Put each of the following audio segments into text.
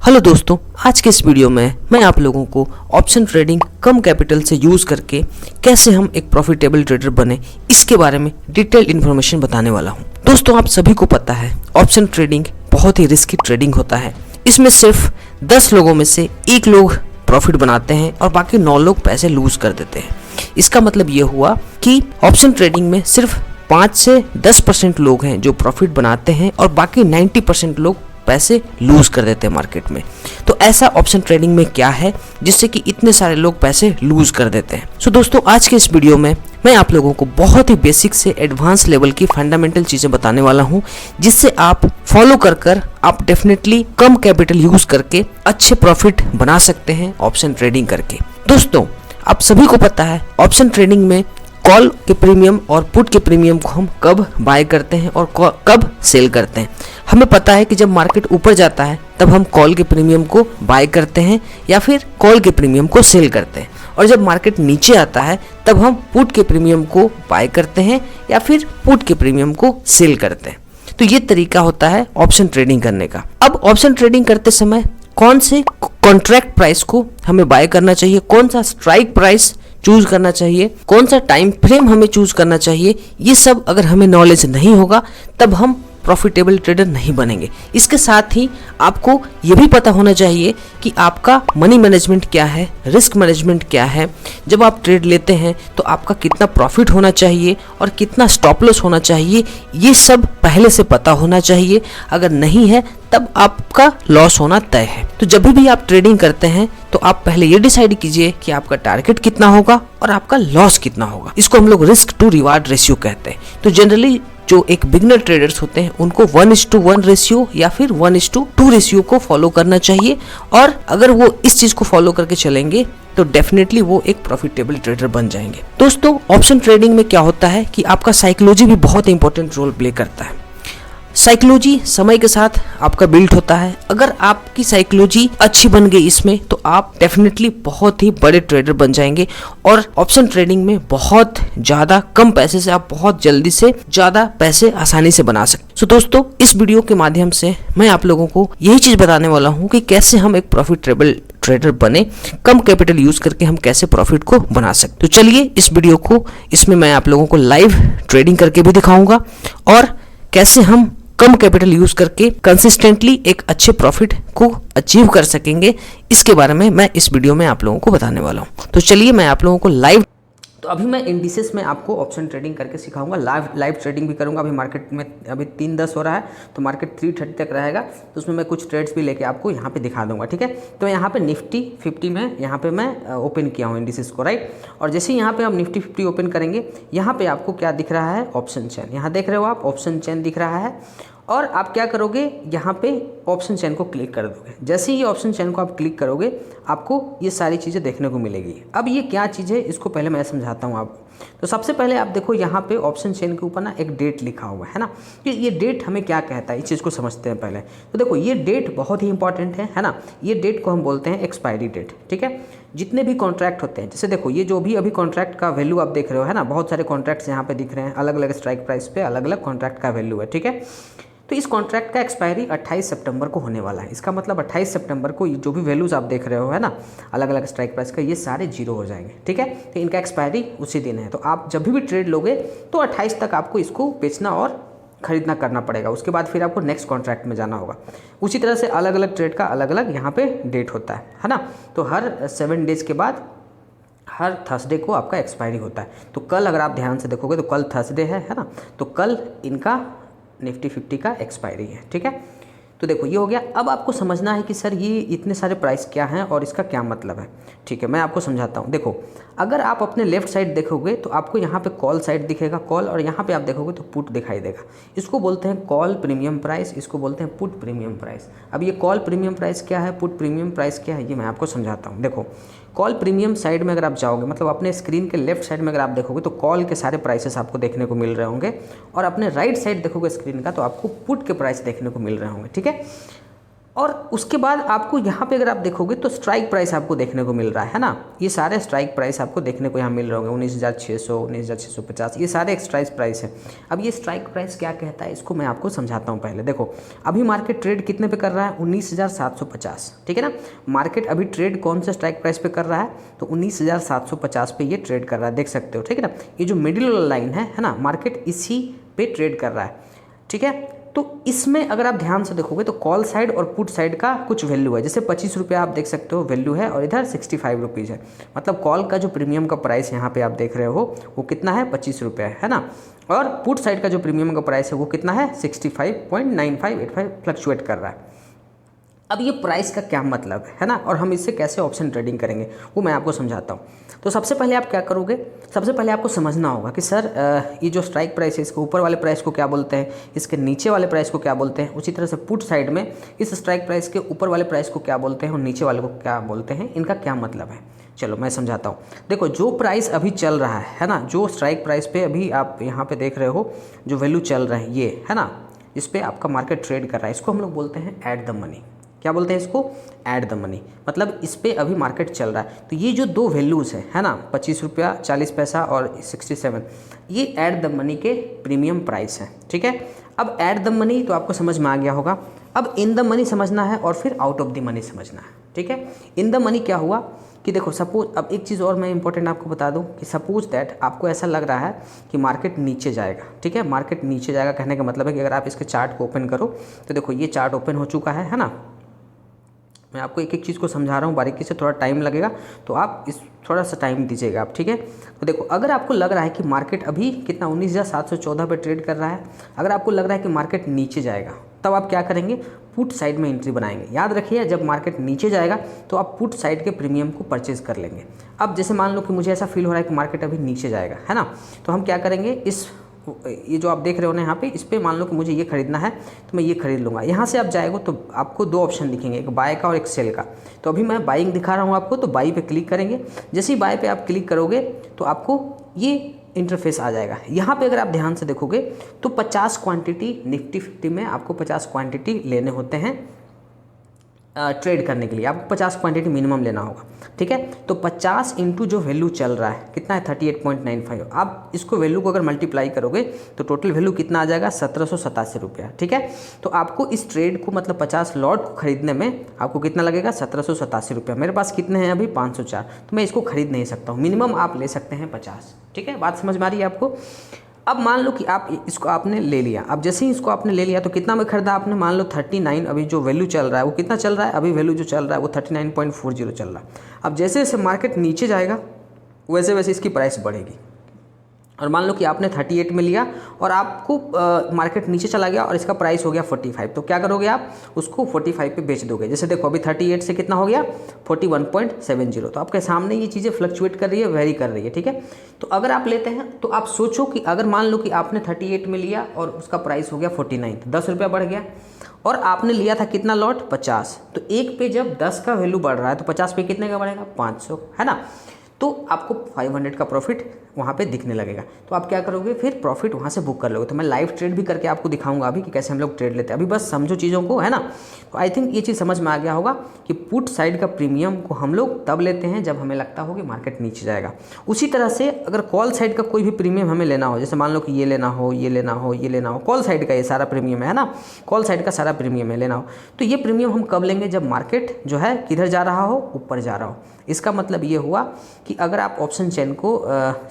Hello दोस्तों, आज के इस वीडियो में मैं आप लोगों को ऑप्शन ट्रेडिंग कम कैपिटल से यूज़ करके कैसे हम एक प्रॉफिटेबल ट्रेडर बने इसके बारे में डिटेल इन्फॉर्मेशन बताने वाला हूं। दोस्तों, आप सभी को पता है ऑप्शन ट्रेडिंग बहुत ही रिस्की ट्रेडिंग होता है। इसमें सिर्फ 10 लोगों में से एक लोग प्रॉफिट बनाते हैं और बाकी 9 लोग पैसे लूज कर देते हैं। इसका मतलब ये हुआ कि ऑप्शन ट्रेडिंग में सिर्फ 5 से 10% लोग हैं जो प्रॉफिट बनाते हैं और बाकी 90% लोग पैसे लूज कर देते हैं मार्केट में। तो ऐसा ऑप्शन ट्रेडिंग में क्या है जिससे कि इतने सारे लोग पैसे लूज कर देते हैं। सो दोस्तों, आज के इस वीडियो में मैं आप लोगों को बहुत ही बेसिक से एडवांस लेवल की फंडामेंटल चीजें बताने वाला हूं, जिससे आप फॉलो कर आप डेफिनेटली कम कैपिटल यूज करके अच्छे प्रॉफिट बना सकते हैं ऑप्शन ट्रेडिंग करके। दोस्तों, आप सभी को पता है ऑप्शन ट्रेडिंग में कॉल के प्रीमियम और पुट के प्रीमियम को हम कब बाय करते हैं और कब सेल करते हैं। हमें पता है कि जब मार्केट ऊपर जाता है तब हम कॉल के प्रीमियम को बाय करते हैं या फिर कॉल के प्रीमियम को सेल करते हैं, और जब मार्केट नीचे आता है तब हम पुट के प्रीमियम को बाय करते हैं या फिर पुट के प्रीमियम को सेल करते हैं। तो ये तरीका होता है ऑप्शन ट्रेडिंग करने का। अब ऑप्शन ट्रेडिंग करते समय कौन से कॉन्ट्रैक्ट प्राइस को हमें बाय करना चाहिए, कौन सा स्ट्राइक प्राइस चूज करना चाहिए, कौन सा टाइम फ्रेम हमें चूज करना चाहिए, ये सब अगर हमें नॉलेज नहीं होगा तब हम प्रॉफिटेबल ट्रेडर नहीं बनेंगे। इसके साथ ही आपको ये भी पता होना चाहिए कि आपका मनी मैनेजमेंट क्या है, रिस्क मैनेजमेंट क्या है। जब आप ट्रेड लेते हैं तो आपका कितना प्रॉफिट होना चाहिए और कितना स्टॉप लॉस होना चाहिए, ये सब पहले से पता होना चाहिए। अगर नहीं है तब आपका लॉस होना तय है। तो जब भी आप ट्रेडिंग करते हैं तो आप पहले ये डिसाइड कीजिए कि आपका टारगेट कितना होगा और आपका लॉस कितना होगा। इसको हम लोग रिस्क टू रिवार्ड रेशियो कहते हैं। तो जनरली जो एक बिगनर ट्रेडर्स होते हैं उनको 1:1 रेशियो या फिर 1:2 रेशियो को फॉलो करना चाहिए, और अगर वो इस चीज को फॉलो करके चलेंगे तो डेफिनेटली वो एक प्रॉफिटेबल ट्रेडर बन जाएंगे। दोस्तों, ऑप्शन ट्रेडिंग में क्या होता है कि आपका साइकोलॉजी भी बहुत इंपॉर्टेंट रोल प्ले करता है। साइकोलॉजी समय के साथ आपका बिल्ड होता है। अगर आपकी साइकोलॉजी अच्छी बन गई इसमें तो आप डेफिनेटली बहुत ही बड़े ट्रेडर बन जाएंगे, और ऑप्शन ट्रेडिंग में बहुत ज़्यादा कम पैसे से आप बहुत जल्दी से ज़्यादा पैसे आसानी से बना सकते। सो दोस्तों, इस वीडियो के माध्यम से मैं आप लोगों को यही चीज़ बताने वाला हूँ कि कैसे हम एक प्रॉफिटेबल ट्रेडर बने, कम कैपिटल यूज करके हम कैसे प्रॉफिट को बना सकते। तो चलिए इस वीडियो को, इसमें मैं आप लोगों को लाइव ट्रेडिंग करके भी दिखाऊंगा और कैसे हम कम कैपिटल यूज करके कंसिस्टेंटली एक अच्छे प्रॉफिट को अचीव कर सकेंगे, इसके बारे में मैं इस वीडियो में आप लोगों को बताने वाला हूं। तो चलिए मैं आप लोगों को लाइव, तो अभी मैं इंडिसेस में आपको ऑप्शन ट्रेडिंग करके सिखाऊंगा, लाइव ट्रेडिंग भी करूंगा। अभी मार्केट में अभी 3:10 हो रहा है तो मार्केट 3:30 तक रहेगा, तो उसमें मैं कुछ ट्रेड्स भी लेके आपको यहाँ पे दिखा दूंगा, ठीक है। तो यहाँ पे निफ्टी 50 में यहाँ पे मैं ओपन किया हूँ इंडिसेस को, राइट। और जैसे यहाँ पे आप निफ्टी 50 ओपन करेंगे, यहाँ पे आपको क्या दिख रहा है, ऑप्शन चेन। यहाँ देख रहे हो आप, ऑप्शन चेन दिख रहा है, और आप क्या करोगे, यहाँ पे ऑप्शन चेन को क्लिक कर दोगे। जैसे ही ऑप्शन चेन को आप क्लिक करोगे आपको ये सारी चीज़ें देखने को मिलेगी। अब ये क्या चीज़ है इसको पहले मैं समझाता हूँ आपको। तो सबसे पहले आप देखो यहाँ पे ऑप्शन चेन के ऊपर ना एक डेट लिखा हुआ है ना, कि ये डेट हमें क्या कहता है, इस चीज़ को समझते हैं पहले। तो देखो ये डेट बहुत ही इंपॉर्टेंट है ना। ये डेट को हम बोलते हैं एक्सपायरी डेट, ठीक है। जितने भी कॉन्ट्रैक्ट होते हैं, जैसे देखो ये जो भी अभी कॉन्ट्रैक्ट का वैल्यू आप देख रहे हो है ना, बहुत सारे कॉन्ट्रैक्ट्स यहाँ पे दिख रहे हैं, अलग अलग स्ट्राइक प्राइस पे अलग अलग कॉन्ट्रैक्ट का वैल्यू है, ठीक है। तो इस कॉन्ट्रैक्ट का एक्सपायरी 28 सितंबर को होने वाला है। इसका मतलब 28 सितंबर को जो भी वैल्यूज़ आप देख रहे हो है ना, अलग अलग स्ट्राइक प्राइस का, ये सारे जीरो हो जाएंगे, ठीक है। तो इनका एक्सपायरी उसी दिन है। तो आप जब भी ट्रेड लोगे तो 28 तक आपको इसको बेचना और खरीदना करना पड़ेगा। उसके बाद फिर आपको नेक्स्ट कॉन्ट्रैक्ट में जाना होगा। उसी तरह से अलग अलग ट्रेड का अलग अलग यहाँ पे डेट होता है ना। तो हर 7 डेज के बाद हर थर्सडे को आपका एक्सपायरी होता है। तो कल अगर आप ध्यान से देखोगे तो कल थर्सडे है ना, तो कल इनका निफ्टी 50 का एक्सपायरी है, ठीक है। तो देखो ये हो गया। अब आपको समझना है कि सर ये इतने सारे प्राइस क्या हैं और इसका क्या मतलब है, ठीक है। मैं आपको समझाता हूँ। देखो अगर आप अपने लेफ्ट साइड देखोगे तो आपको यहाँ पे कॉल साइड दिखेगा, कॉल, और यहाँ पे आप देखोगे तो पुट दिखाई देगा। इसको बोलते हैं कॉल प्रीमियम प्राइस, इसको बोलते हैं पुट प्रीमियम प्राइस। अब ये कॉल प्रीमियम प्राइस क्या है, पुट प्रीमियम प्राइस क्या है, ये मैं आपको समझाता हूँ। देखो कॉल प्रीमियम साइड में अगर आप जाओगे, मतलब अपने स्क्रीन के लेफ्ट साइड में अगर आप देखोगे तो कॉल के सारे प्राइसेस आपको देखने को मिल रहे होंगे, और अपने राइट साइड देखोगे स्क्रीन का तो आपको पुट के प्राइस देखने को मिल रहे होंगे, ठीक है। और उसके बाद आपको यहाँ पे अगर आप देखोगे तो स्ट्राइक प्राइस आपको देखने को मिल रहा है ना, ये सारे स्ट्राइक प्राइस आपको देखने को यहाँ मिल रहे होंगे 19,600, 19,650, ये सारे एक स्ट्राइक प्राइस है। अब ये स्ट्राइक प्राइस क्या कहता है इसको मैं आपको समझाता हूँ। पहले देखो अभी मार्केट ट्रेड कितने पे कर रहा है, 19,750, ठीक है ना। मार्केट अभी ट्रेड कौन सा स्ट्राइक प्राइस पे कर रहा है, तो 19,750 पे ये ट्रेड कर रहा है, देख सकते हो, ठीक है ना। ये जो मिडिल वाला लाइन है ना, मार्केट इसी पे ट्रेड कर रहा है, ठीक है। तो इसमें अगर आप ध्यान से देखोगे तो कॉल साइड और पुट साइड का कुछ वैल्यू है, जैसे 25 रुपये आप देख सकते हो वैल्यू है, और इधर 65 रुपीज़ है। मतलब कॉल का जो प्रीमियम का प्राइस यहाँ पे आप देख रहे हो वो कितना है, 25 रुपये है ना। और पुट साइड का जो प्रीमियम का प्राइस है वो कितना है, 65.9585 फ्लक्चुएट कर रहा है। अब ये प्राइस का क्या मतलब है ना, और हम इससे कैसे ऑप्शन ट्रेडिंग करेंगे वो मैं आपको समझाता हूँ। तो सबसे पहले आप क्या करोगे, सबसे पहले आपको समझना होगा कि सर ये जो स्ट्राइक प्राइस है इसके ऊपर वाले प्राइस को क्या बोलते हैं, इसके नीचे वाले प्राइस को क्या बोलते हैं। उसी तरह से पुट साइड में इस स्ट्राइक प्राइस के ऊपर वाले प्राइस को क्या बोलते हैं और नीचे वाले को क्या बोलते हैं, इनका क्या मतलब है। चलो मैं समझाता हूँ। देखो जो प्राइस अभी चल रहा है ना, जो स्ट्राइक प्राइस पे अभी आप यहाँ पे देख रहे हो जो वैल्यू चल रहा है ये है ना, इस पर आपका मार्केट ट्रेड कर रहा है, इसको हम लोग बोलते हैं एट द मनी। क्या बोलते हैं इसको, एट द मनी। मतलब इस पे अभी मार्केट चल रहा है। तो ये जो दो वैल्यूज़ है ना, 25 रुपया 40 पैसा और 67, ये एट द मनी के प्रीमियम प्राइस है, ठीक है। अब एट द मनी तो आपको समझ में आ गया होगा। अब इन द मनी समझना है और फिर आउट ऑफ द मनी समझना है, ठीक है। इन द मनी क्या हुआ कि देखो सपोज, अब एक चीज़ और मैं इंपॉर्टेंट आपको बता दूं कि सपोज दैट आपको ऐसा लग रहा है कि मार्केट नीचे जाएगा, ठीक है। मार्केट नीचे जाएगा कहने का मतलब है कि अगर आप इसके चार्ट को ओपन करो तो देखो ये चार्ट ओपन हो चुका है ना। मैं आपको एक एक चीज़ को समझा रहा हूँ बारीकी से, थोड़ा टाइम लगेगा तो आप इस थोड़ा सा टाइम दीजिएगा आप, ठीक है। तो देखो अगर आपको लग रहा है कि मार्केट अभी कितना 19,714 पे ट्रेड कर रहा है, अगर आपको लग रहा है कि मार्केट नीचे जाएगा तब आप क्या करेंगे, पुट साइड में एंट्री बनाएंगे। याद रखिए जब मार्केट नीचे जाएगा तो आप पुट साइड के प्रीमियम को परचेज कर लेंगे। अब जैसे मान लो कि मुझे ऐसा फील हो रहा है कि मार्केट अभी नीचे जाएगा है ना, तो हम क्या करेंगे, इस ये जो आप देख रहे हो ना यहाँ पे, इस पे मान लो कि मुझे ये खरीदना है तो मैं ये खरीद लूँगा। यहाँ से आप जाएगा तो आपको दो ऑप्शन दिखेंगे, एक बाय का और एक सेल का। तो अभी मैं बाइंग दिखा रहा हूँ आपको, तो बाई पे क्लिक करेंगे। जैसे ही बाय पे आप क्लिक करोगे तो आपको ये इंटरफेस आ जाएगा। यहाँ पे अगर आप ध्यान से देखोगे तो 50 क्वांटिटी निफ्टी 50 में आपको 50 क्वांटिटी लेने होते हैं ट्रेड करने के लिए, आपको 50 क्वांटिटी मिनिमम लेना होगा, ठीक है। तो 50 इंटू जो वैल्यू चल रहा है कितना है 38.95, आप इसको वैल्यू को अगर मल्टीप्लाई करोगे तो टोटल वैल्यू कितना आ जाएगा 1787 रुपया, ठीक है। तो आपको इस ट्रेड को मतलब 50 लॉट को खरीदने में आपको कितना लगेगा 1787 रुपया। मेरे पास कितने हैं अभी 504, तो मैं इसको खरीद नहीं सकता हूँ, मिनिमम आप ले सकते हैं 50, ठीक है। बात समझ में आ रही है आपको। अब मान लो कि आप इसको आपने ले लिया, अब जैसे ही इसको आपने ले लिया तो कितना में खरीदा आपने, मान लो 39, अभी जो वैल्यू चल रहा है वो कितना चल रहा है, अभी वैल्यू जो चल रहा है वो 39.40 चल रहा है। अब जैसे जैसे मार्केट नीचे जाएगा वैसे वैसे इसकी प्राइस बढ़ेगी। और मान लो कि आपने 38 में लिया और आपको मार्केट नीचे चला गया और इसका प्राइस हो गया 45, तो क्या करोगे आप उसको 45 पे बेच दोगे। जैसे देखो अभी 38 से कितना हो गया 41.70, तो आपके सामने ये चीज़ें फ्लक्चुएट कर रही है, वेरी कर रही है, ठीक है। तो अगर आप लेते हैं तो आप सोचो कि अगर मान लो कि आपने 38 में लिया और उसका प्राइस हो गया 49, तो 10 रुपया बढ़ गया, और आपने लिया था कितना लॉट 50, तो एक पे जब 10 का वैल्यू बढ़ रहा है तो 50 पे कितने का बढ़ेगा 500, है ना। तो आपको 500 का प्रॉफिट वहाँ पे दिखने लगेगा। तो आप क्या करोगे फिर प्रॉफिट वहाँ से बुक कर लोगे। तो मैं लाइव ट्रेड भी करके आपको दिखाऊंगा अभी कि कैसे हम लोग ट्रेड लेते हैं। अभी बस समझो चीज़ों को, है ना। तो आई थिंक ये चीज़ समझ में आ गया होगा कि पुट साइड का प्रीमियम को हम लोग तब लेते हैं जब हमें लगता हो कि मार्केट नीचे जाएगा। उसी तरह से अगर कॉल साइड का कोई भी प्रीमियम हमें लेना हो, जैसे मान लो कि ये लेना हो, ये लेना हो, ये लेना हो, कॉल साइड का ये सारा प्रीमियम है ना, कॉल साइड का सारा प्रीमियम है लेना हो, तो ये प्रीमियम हम कब लेंगे, जब मार्केट जो है किधर जा रहा हो, ऊपर जा रहा हो। इसका मतलब ये हुआ कि अगर आप ऑप्शन चेन को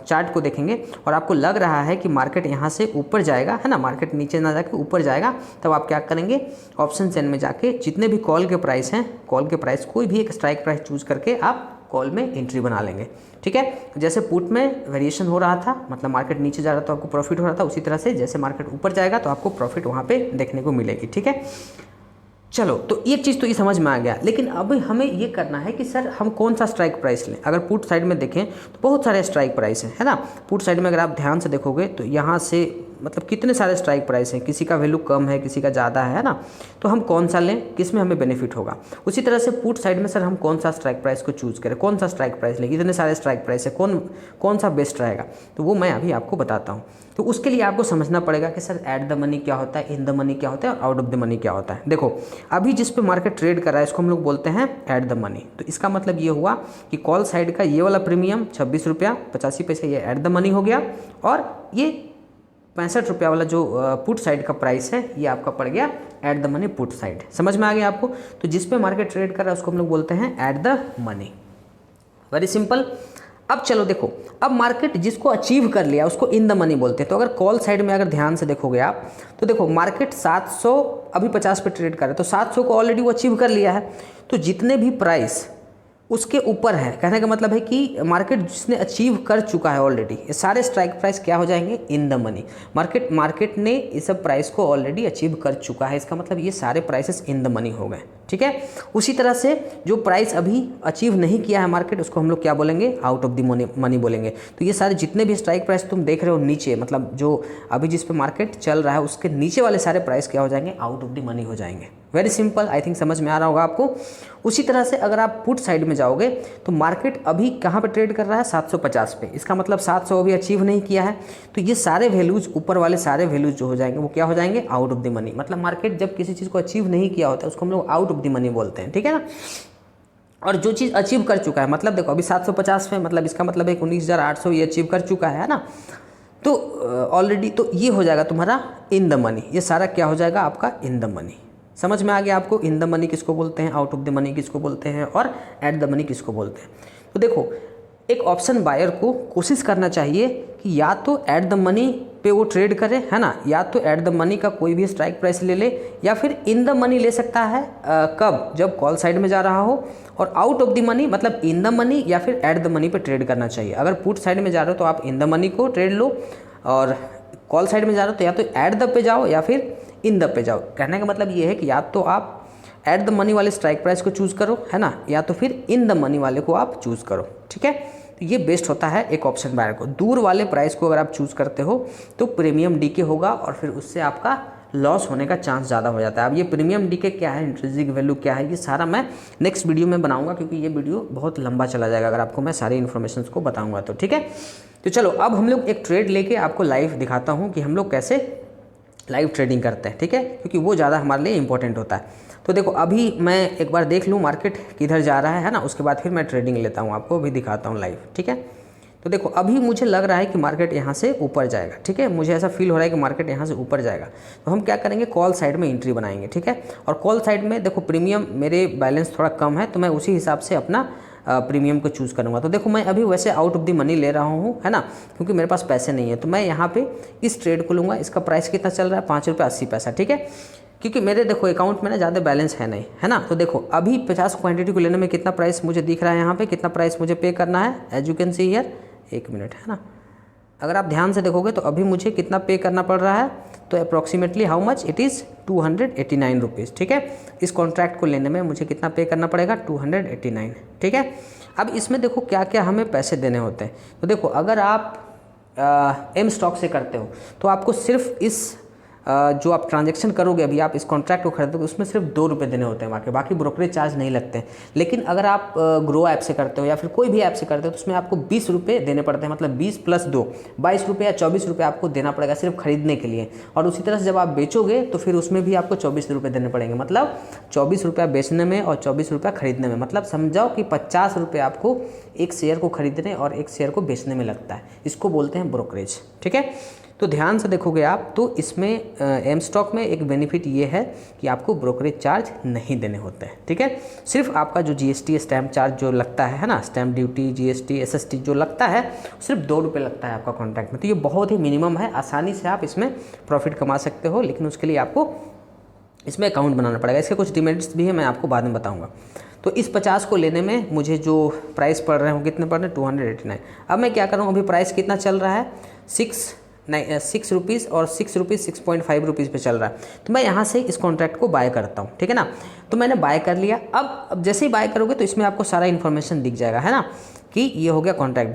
चार्ट को देखेंगे और आपको लग रहा है कि मार्केट यहाँ से ऊपर जाएगा, है ना, मार्केट नीचे ना जाके ऊपर जाएगा, तब आप क्या करेंगे ऑप्शन चेन में जाके जितने भी कॉल के प्राइस हैं, कॉल के प्राइस कोई भी एक स्ट्राइक प्राइस चूज करके आप कॉल में एंट्री बना लेंगे, ठीक है। जैसे पुट में वेरिएशन हो रहा था, मतलब मार्केट नीचे जा रहा था तो आपको प्रॉफिट हो रहा था, उसी तरह से जैसे मार्केट ऊपर जाएगा तो आपको प्रॉफिट वहाँ पे देखने को मिलेगी, ठीक है। चलो, तो एक चीज़ तो ये समझ में आ गया, लेकिन अब हमें ये करना है कि सर हम कौन सा स्ट्राइक प्राइस लें। अगर पुट साइड में देखें तो बहुत सारे स्ट्राइक प्राइस है ना। पुट साइड में अगर आप ध्यान से देखोगे तो यहाँ से मतलब कितने सारे स्ट्राइक प्राइस हैं, किसी का वैल्यू कम है, किसी का ज़्यादा है ना, तो हम कौन सा लें, किस में हमें बेनिफिट होगा। उसी तरह से पुट साइड में सर हम कौन सा स्ट्राइक प्राइस को चूज़ करें, कौन सा स्ट्राइक प्राइस लें, इतने सारे स्ट्राइक प्राइस है, कौन सा बेस्ट रहेगा, तो वो मैं अभी आपको बताता हूँ। तो उसके लिए आपको समझना पड़ेगा कि सर एट द मनी क्या होता है, इन द मनी क्या होता है और आउट ऑफ द मनी क्या होता है। देखो अभी जिस पे मार्केट ट्रेड कर रहा है इसको हम लोग बोलते हैं एट द मनी। तो इसका मतलब ये हुआ कि कॉल साइड का ये वाला प्रीमियम 26 रुपया 85 पैसे ये एट द मनी हो गया, और ये 65 रुपया वाला जो पुट साइड का प्राइस है ये आपका पड़ गया at the money put side. समझ में आ गया आपको। तो जिस पे मार्केट ट्रेड कर रहा है उसको हम लोग बोलते हैं at the money. Very simple. अब चलो देखो, अब मार्केट जिसको अचीव कर लिया उसको इन द मनी बोलते हैं। तो अगर कॉल साइड में अगर ध्यान से देखोगे आप तो देखो मार्केट 700 अभी 50 पे ट्रेड कर रहा है, तो 700 को ऑलरेडी वो अचीव कर लिया है। तो जितने भी प्राइस उसके ऊपर है, कहने का मतलब है कि मार्केट जिसने अचीव कर चुका है ऑलरेडी, ये सारे स्ट्राइक प्राइस क्या हो जाएंगे, इन द मनी। मार्केट ने इस सब प्राइस को ऑलरेडी अचीव कर चुका है, इसका मतलब ये सारे प्राइसेस इन द मनी हो गए। ठीक है। उसी तरह से जो प्राइस अभी अचीव नहीं किया है मार्केट, उसको हम लोग क्या बोलेंगे, आउट ऑफ द मनी बोलेंगे। तो ये सारे जितने भी स्ट्राइक प्राइस तुम देख रहे हो नीचे, मतलब जो अभी जिस पे मार्केट चल रहा है उसके नीचे वाले सारे प्राइस क्या हो जाएंगे, आउट ऑफ द मनी हो जाएंगे। वेरी सिंपल, आई थिंक समझ में आ रहा होगा आपको। उसी तरह से अगर आप पुट साइड में जाओगे तो मार्केट अभी कहाँ पे ट्रेड कर रहा है, 750 पे। इसका मतलब 700 अभी अचीव नहीं किया है, तो ये सारे वैल्यूज ऊपर वाले सारे वैल्यूज जो हो जाएंगे वो क्या हो जाएंगे, आउट ऑफ द मनी। मतलब मार्केट जब किसी चीज़ को अचीव नहीं किया होता है उसको हम लोग आउट ऑफ द मनी बोलते हैं। ठीक है ना। और जो चीज़ अचीव कर चुका है, मतलब देखो अभी 750 पे, मतलब इसका मतलब है 19,800 ये अचीव कर चुका है ना, तो ऑलरेडी तो ये हो जाएगा तुम्हारा इन द मनी। ये सारा क्या हो जाएगा आपका इन द मनी। समझ में आ गया आपको, इन द मनी किसको बोलते हैं, आउट ऑफ द मनी किसको बोलते हैं और एट द मनी किसको बोलते हैं। तो देखो एक ऑप्शन बायर को कोशिश करना चाहिए कि या तो एट द मनी पे वो ट्रेड करे, है ना, या तो एट द मनी का कोई भी स्ट्राइक प्राइस ले ले, या फिर इन द मनी ले सकता है कब, जब कॉल साइड में जा रहा हो। और आउट ऑफ द मनी मतलब इन द मनी या फिर एट द मनी पे ट्रेड करना चाहिए। अगर पुट साइड में जा रहे हो तो आप इन द मनी को ट्रेड लो, और कॉल साइड में जा रहे हो तो या तो एट द पे जाओ या फिर इन द पे जाओ। कहने का मतलब ये है कि या तो आप एट द मनी वाले स्ट्राइक प्राइस को चूज़ करो, है ना, या तो फिर इन द मनी वाले को आप चूज़ करो। ठीक है। तो ये बेस्ट होता है एक ऑप्शन बायर को। दूर वाले प्राइस को अगर आप चूज़ करते हो तो प्रीमियम डीके होगा और फिर उससे आपका लॉस होने का चांस ज़्यादा हो जाता है। अब ये प्रीमियम डीके क्या है, इंट्रिंसिक वैल्यू क्या है, ये सारा मैं नेक्स्ट वीडियो में बनाऊंगा, क्योंकि ये वीडियो बहुत लंबा चला जाएगा अगर आपको मैं सारी इन्फॉर्मेशन को बताऊंगा तो। ठीक है। तो चलो अब हम लोग एक ट्रेड लेके आपको लाइव दिखाता हूँ कि हम लोग कैसे लाइव ट्रेडिंग करते हैं। ठीक है। क्योंकि वो ज़्यादा हमारे लिए इंपॉर्टेंट होता है। तो देखो अभी मैं एक बार देख लूँ मार्केट किधर जा रहा है ना, उसके बाद फिर मैं ट्रेडिंग लेता हूँ, आपको भी दिखाता हूँ लाइव। ठीक है। तो देखो अभी मुझे लग रहा है कि मार्केट यहाँ से ऊपर जाएगा। ठीक है। मुझे ऐसा फील हो रहा है कि मार्केट यहाँ से ऊपर जाएगा। तो हम क्या करेंगे, कॉल साइड में एंट्री बनाएंगे। ठीक है। और कॉल साइड में देखो प्रीमियम मेरे बैलेंस थोड़ा कम है, तो मैं उसी हिसाब से अपना प्रीमियम को चूज़ करूँगा। तो देखो मैं अभी वैसे आउट ऑफ द मनी ले रहा हूँ, है ना, क्योंकि मेरे पास पैसे नहीं है। तो मैं यहाँ पे इस ट्रेड को लूँगा। इसका प्राइस कितना चल रहा है, 5 रुपये 80 पैसा। ठीक है। क्योंकि मेरे देखो अकाउंट में ना ज़्यादा बैलेंस है नहीं, है ना। तो देखो अभी 50 क्वांटिटी को लेने में कितना प्राइस मुझे दिख रहा है, यहाँ पे कितना प्राइस मुझे पे करना है, as you can see here. एक मिनट, है ना, अगर आप ध्यान से देखोगे तो अभी मुझे कितना पे करना पड़ रहा है, तो approximately how much it is 289 rupees. ठीक है। इस कॉन्ट्रैक्ट को लेने में मुझे कितना पे करना पड़ेगा, 289। ठीक है। अब इसमें देखो क्या क्या हमें पैसे देने होते हैं। तो देखो अगर आप एम स्टॉक से करते हो तो आपको सिर्फ इस जो आप ट्रांजैक्शन करोगे, अभी आप इस कॉन्ट्रैक्ट को खरीदोगे उसमें सिर्फ 2 रुपये देने होते हैं, बाकी ब्रोकरेज चार्ज नहीं लगते हैं। लेकिन अगर आप ग्रो ऐप से करते हो या फिर कोई भी ऐप से करते हो तो उसमें आपको 20 रुपये देने पड़ते हैं, मतलब 20 + 2 22 रुपये या 24 रुपये आपको देना पड़ेगा सिर्फ खरीदने के लिए। और उसी तरह से जब आप बेचोगे तो फिर उसमें भी आपको 24 रुपये देने पड़ेंगे, मतलब 24 रुपया बेचने में और 24 रुपया खरीदने में। मतलब समझाओ कि 50 रुपये आपको एक शेयर को खरीदने और एक शेयर को बेचने में लगता है। इसको बोलते हैं ब्रोकरेज। ठीक है। तो ध्यान से देखोगे आप तो इसमें एम स्टॉक में एक बेनिफिट ये है कि आपको ब्रोकरेज चार्ज नहीं देने होते हैं। ठीक है। सिर्फ आपका जो जीएसटी स्टैम्प चार्ज जो लगता है ना, स्टैम्प ड्यूटी, जीएसटी, एसएसटी जो लगता है, सिर्फ 2 रुपये लगता है आपका कॉन्ट्रैक्ट में। तो ये बहुत ही मिनिमम है, आसानी से आप इसमें प्रॉफिट कमा सकते हो, लेकिन उसके लिए आपको इसमें अकाउंट बनाना पड़ेगा। इसके कुछ डिमेरिट्स भी है, मैं आपको बाद में बताऊँगा। तो इस 50 को लेने में मुझे जो प्राइस पड़ रहे हैं कितने पड़ रहे हैं, 289। अब मैं क्या करूँ, अभी प्राइस कितना चल रहा है, 6 रुपीज़ और 6 रुपीज़ 6.5 रुपीज़ पे चल रहा है। तो मैं यहाँ से इस कॉन्ट्रैक्ट को बाय करता हूँ। ठीक है ना। तो मैंने बाय कर लिया। अब जैसे ही बाय करोगे तो इसमें आपको सारा इन्फॉर्मेशन दिख जाएगा, है ना, कि ये हो गया कॉन्ट्रैक्ट।